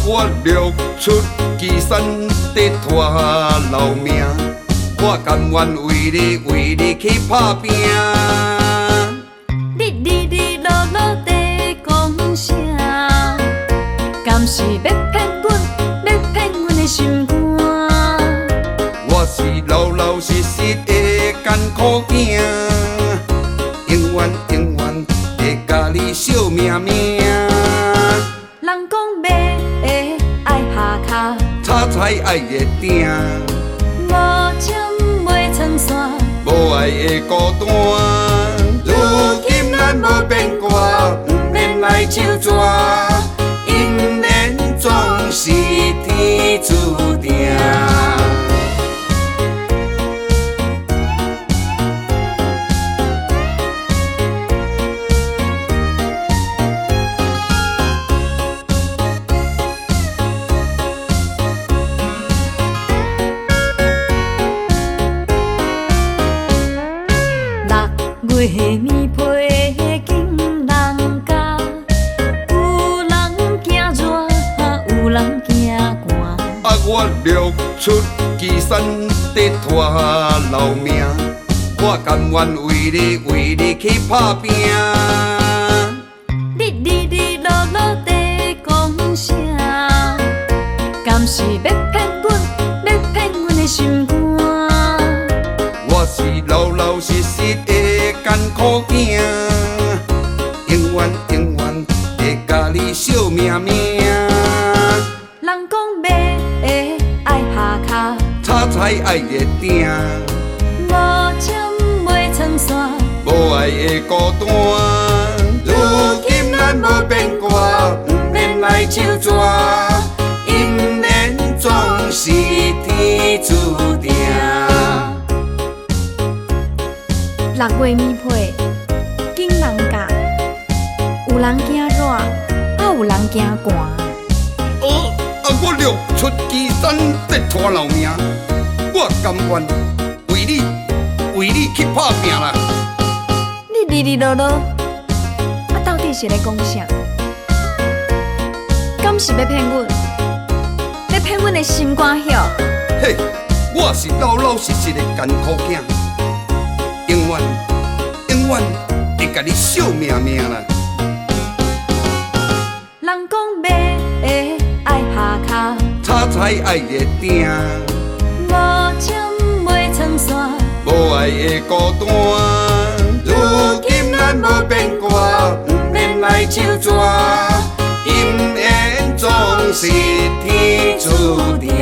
我录出岐山得拖老命，我甘愿为你去打拼。你落落地讲啥？敢是要骗阮，要骗阮的心肝？我是老老实实的艰苦囝，永远会甲你惜命命。人讲马会爱下骹，叉菜爱会顶，无针袂穿线。无爱会孤单。如今咱无变卦，不免来手纸，因缘总是天注定。月棉被的金人家，有人惊热，有人惊寒。我录出岐山得拖老命，我甘愿为你去打拼。你落落地讲啥？敢是要骗阮，要骗阮的心肝？我是老老实实的艰苦囝，永远会甲你惜命命。人讲马会爱下骹，叉菜爱会顶，无针袂穿线。无爱会孤单。如今咱无变卦，不免来手纸，因缘总是天注定。6月棉被，金人家，有人惊热，有人惊寒。我录出岐山得拖老命，我甘愿为你去打拼啦。你落落，到底是咧讲啥？敢是要骗阮？要骗阮的心肝晓？嘿，我是老老实实的艰苦囝，永远会甲你惜命命啦。人讲马会爱下骹，叉菜爱会顶，无针袂穿线。无爱会孤单。如今咱无变卦，不免来手纸，因缘总是天注定。